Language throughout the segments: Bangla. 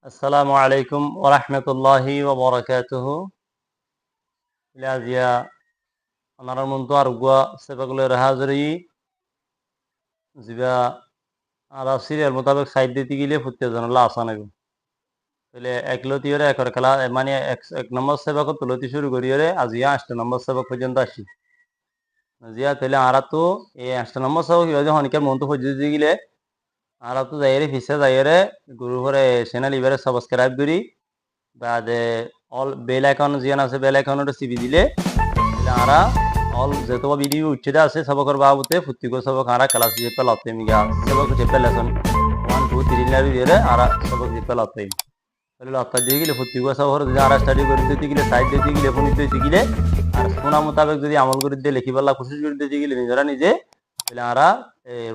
আসসালামু আলাইকুম ওরহমতুল্লাহি ওবরাকাতুহু ইলাজিয়া আনার মন্তু আরগুয়া সেবাগুলো হাজরি জিবা আরা সিরিয়াল মোতাবেক সাইড দিতে গেলে ফুটতে জানালা আসান তাহলে একলতিরে একর খেলা মানে এক নম্বর সেবাক তুলতি শুরু করিয়ে আজিয়া 8 নম্বর সেবাক পর্যন্ত আসি জিয়া তাহলে আরা তো এই 8 নম্বর সেবাক ইবাজে হনিকার মন্তু পর্যন্ত গেলে আরা তো যাইরে ফিসে যাইরে গুরু ঘরে চ্যানেল ইবারে সাবস্ক্রাইব করি বাদে অল বেল আইকন জিয়ান আছে বেল আইকনটা চিপি দিলে আরা অল যেত ভিডিও উচ্ছেদে আছে সবকর বাবুতে ফুটিকো সবক আরা ক্লাস যে পেলাতে মিগা সবক যে পেলাছন 1 2 3 লাবি বেরে আরা সবক যে পেলাতে তাহলে লতা দিয়ে গেলে ফুটিকো সবর যদি আরা স্টাডি করে দিতে গেলে সাইড দিতে গেলে ফোন দিতে গেলে আর শোনা মোতাবেক যদি আমল করে দিয়ে লিখিবাল্লা কোশিশ করে দিতে গেলে নিজরা নিজে তাহলে আরা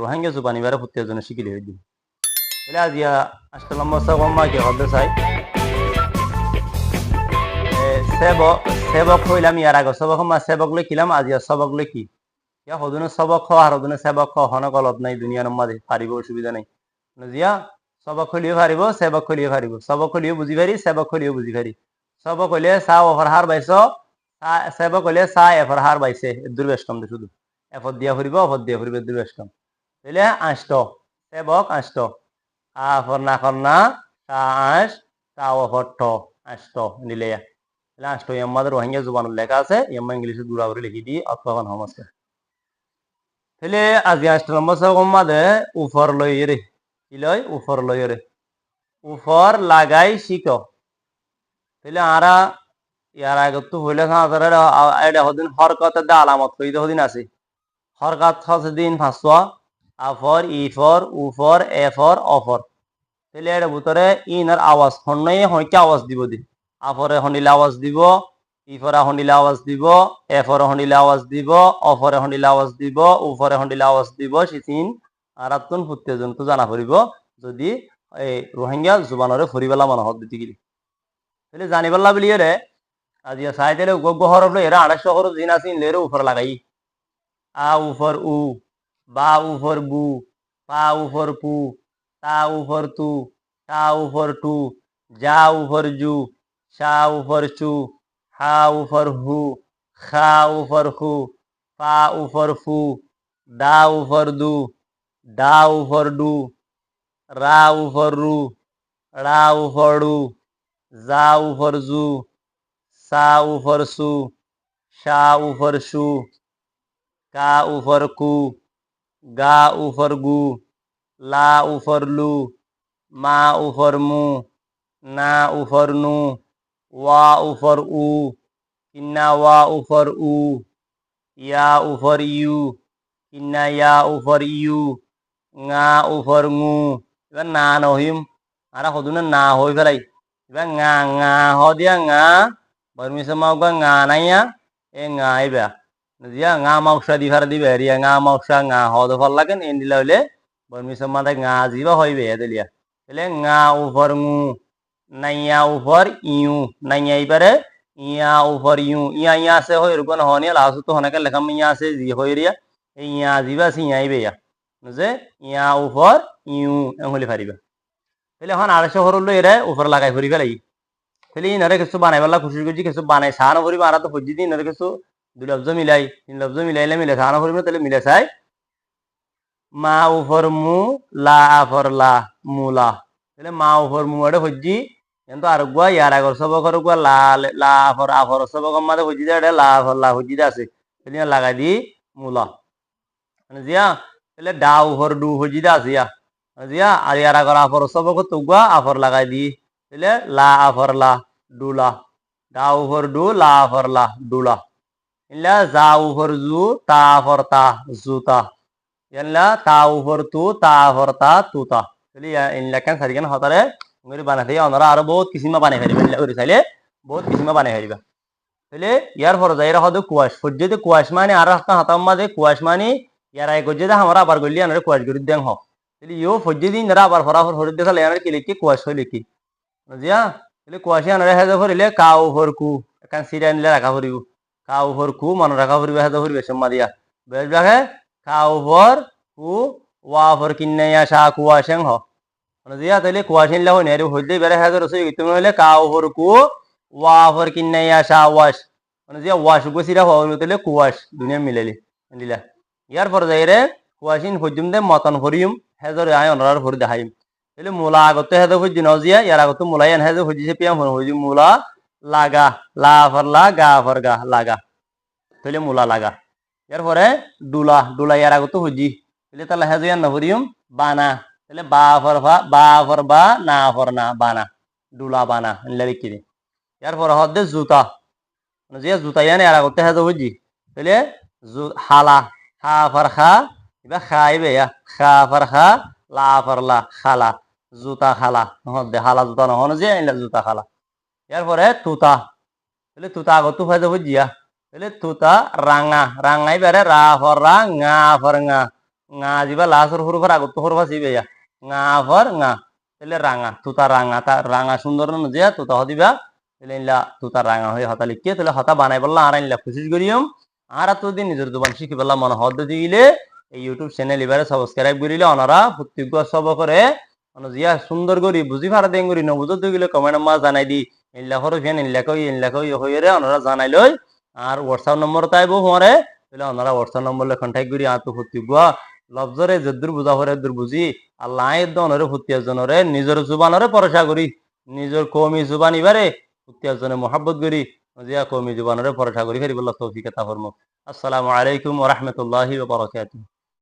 রোহিঙ্গা জুবানি বারে ফুটির জন্য শিখিলে হই দিই তাহলে আজ ইয়া 8 নম্বর সবক কে হতে চাই সেবক হইলাম ইয়ার আগে সবক সেবক লিখিলাম আজ সবক লিখি ইয়া হদুনে সবক আর হদুনে সেবক হন গলত নাই দুনিয়ার মাঝে পারিব অসুবিধা নাই জিয়া সবক হলিও পারিব সেবক হলিও পারিব সবক হলিও বুঝি পারি সেবক হলিও বুঝি পারি সবক হলে সা অফার হার বাইছ সেবক হলে সা এফার হার বাইছে দুর্বেষ্টম শুধু এফত দিয়া ফুরিব অফত দিয়া ফুরিব দুর্বেষ্টম তাহলে 8 সেবক 8 আফর না করনা সা 8 সা অফর 8 নিলে লাস্ট ওই আমাদের রোহিঙ্গা জুবানুল লেখা আছে এম্মা ইংলিশে দূরা করে লিখি দিই অতক্ষণ হমসে তাহলে আজ 8 নম্বর সমাদে উপর লই রে কি লই উপর লই রে উপর লাগাই শিখো তাহলে আরা ইয়ার আগে তো হইলে সাধারণ এটা হদিন হরকতের দা আলামত কইতে হদিন আছে হরকত হচ্ছে দিন ফাঁসওয়া আফর ইফর উফর এফর অফর তাহলে এর ভিতরে ইনার আওয়াজ হন্নয়ে হইকে আওয়াজ দিব দিন আফরে হনিলে আওয়াজ দিব ইফরে হনিলে আওয়াজ দিব এফরে হনিলে আওয়াজ দিব অফরে হনিলে আওয়াজ দিব উফরে হনিলে আওয়াজ দিব সিতিন আরাতুন ফুটতে জন্তু জানা ফুরিব যদি এই রোহিঙ্গা জুবানরে ফুরিবেলা মনে হত দিতে গেলি তাহলে জানিবেলা বলি রে আজি সাইতেলে গগ হরফ লে এরা 800 হরফ জিন আসিন লেরে উপর লাগাই আ উফর উ বা উফর বু পা উফর পু তা উফর তু তা উফর টু যা উফর জু শা উফর চু হা উফর হু খা উফর হু ফা উফর ফু দা উফর দু ডা উফর ডু রা উফর রু রা উফর ডু জা উফর জু সা উফর সু শা উফর সু কা উফর কু গা উফর গু লা উফর লু মা উফর মু না উফর নু ওয়া উফর উ কিন্না ওয়া উফর উ ইয়া উফর ইউ কিন্না ইয়া উফর ইউ ngা উফর ngু এবার না নহিম আরা হদুনা না হই ফেলাই এবার ngা ngা হ দিয়া ngা বর্মিসে মাউগা ngা নাইয়া এ ngা আইবা দিয়া ngা মাউসা দি ফার দিবে রিয়া ngা মাউসা ngা হদ ফল লাগেন এন দিলা হইলে বর্মিসে মাদা ngা জিবা হইবে এদলিয়া এলে ngা উফর ngু নাইয়া উফর ইউ নাইয়া এবারে ইয়া উফর ইউ ইয়া ইয়া আছে হই রুকন হনিয়া লাসু তো হনাকে লেখাম ইয়া আছে জি হই রিয়া এই ইয়া জিবা সি ইয়া আইবে ইয়া যে ইয়া উফর ইউ এঙ্গলি ফারিবা তাহলে এখন 800 হরল এরে উপর লাগাই ফুরি ফেলাই তাহলে ইনারে কিছু বানাইবালা খুশি করছি কিছু বানাই সাহানো ফুরিবা আর তো হজ্জি দিন কিছু 2 লফজ মিলাই 3 লফজ মিলাইলে মিলে সাহানো ফুরিবা তাহলে মিলে চাই মা উফর মু লা আফর লা মুলা তাহলে মা উফর মু এর হজ্জি কিন্তু আর গুয়া ইয়ার আগর সবকর গুয়া লা লা আফর আফর সবকর মাঝে হজ্জি দে লা আফর লা হজ্জি আছে তাহলে লাগাই দি মুলা মানে জিয়া তাহলে ডা উফর ডু হজ্জি আছে ইয়া জিয়া আর ইয়ার আগর আফর সবক তো গুয়া আফর লাগাই দি তাহলে লা আফর লা ডুলা ডা উফর ডু লা আফর লা ডুলা ইল্লা জা উফর জু তা আফর তা জুতা ইল্লা তা উফর তু তা আফর তা তুতা তাহলে ইল্লা কেন সারিকেন হতারে ngori বানাতে ওনারা আরো বহুত কিসিমা বানাই ফেলিবা ইল্লা করে চাইলে বহুত কিসিমা বানাই ফেলিবা তাহলে ইয়ার পর যাইরা হদে কুয়াশ ফজ্জেতে কুয়াশ মানে আর রাস্তা হাতাম মাঝে কুয়াশ মানে ইয়ার আই গজ্জেতে আমরা আবার গলি আনরে কুয়াশ গরি দেন হ তাহলে ইও ফজ্জে দিন রা আবার ফরাফর হরে দেখালে আনরে কি লিখি কুয়াশ হই লিখি বুঝিয়া তাহলে কুয়াশে আনরে হেজে ফরিলে কাউ ফরকু একান সিরা নিলে রাখা ফরিব কাউ ফরকু মন রাখা ফরিব হেজে ফরিবে সম্মা দিয়া বেজ রাখে কাউ ফর কু ওয়া ফর কিন্নাইয়া শা কুয়াশেং হ জিয়া তাইলে কুয়াশিন লা হইনে হইতে বেরে হাজার রসই তুমি হইলে কাউ ফর কু ওয়া ফর কিন্নাই আসা ওয়াশ জিয়া ওয়াশ গসিরা হওয়া তাইলে কুয়াশ দুনিয়া মিলাইলি দিলা ইয়ার পর যাইরে কুয়াশিন হইজুম দে মতন হরিম হেজর আয় অনরার হরি দেখাইম তাইলে মূলা আগতে হেজর হইজি নজিয়া ইয়ার আগতে মূলাই আন হেজর হইজিছে পিয়াম হইজি মূলা লাগা লা ফর লা গা ফর গা লাগা তাইলে মূলা লাগা ইয়ার পরে ডুলা ডুলা ইয়ার আগতে হইজি তাইলে তাহলে হেজর ইয়ান হরিম বানা তাহলে বা ফর বা না ফর না বানা ডুলা বানা নিলে লিখি দি ইয়ার পরে হদ্দে জুতা যে জুতা ইয়ানে আর করতে হাজো বুঝি তাহলে হালা হা ফর খা এবার খাইবে খা ফর খা লা ফর লা খালা জুতা খালা হদ্দে হালা জুতা নহন যে জুতা খালা ইয়ার পরে তুতা তাহলে তুতা আগত ফাইজো বুঝিয়া তাহলে তুতা রাঙা রাঙাই বেড়ে রা ফর রা ngা ফর ngা ngা যিবা লাসর হুর ফর আগত হুর ফাসিবে ngা ফর ngা তাহলে রাঙা তুতা রাঙা তা রাঙা সুন্দর ন যে তুতা হদিবা তাহলে ইনলা তুতা রাঙা হয়ে হতা লিখকে তাহলে হতা বানাই বললা আর ইনলা কোশিশ করিম আর এতদিন নিজের জবান শিখি বললা মনে হদ দিলে এই ইউটিউব চ্যানেল এবারে সাবস্ক্রাইব করিলে অনারা প্রত্যেক সব করে জিয়া সুন্দর করি বুঝি ফারা দেন করি নবুঝ দিলে কমেন্ট মা জানাই দি ইনলা হর ফেন ইনলা কই হইরে অনারা জানাই লই আর হোয়াটসঅ্যাপ নম্বর তাইব হরে তাহলে অনারা হোয়াটসঅ্যাপ নম্বর কন্টাক্ট করি আর তো প্রত্যেক লফজরে যদ্দুর বুঝা হরে দূর বুঝি আল্লাহ দনরে ফুতিয়ার জনরে নিজের জুবানরে পরশা করি নিজের কৌমি জুবান ইবারে ফুতিয়ার জনে মহাব্বত করি জিয়া কৌমি জুবানরে পরশা করি ফেরি বল্লাহ তৌফিক আতা ফরমু আসসালামু আলাইকুম ওয়া রাহমাতুল্লাহি ওয়া বারাকাতুহু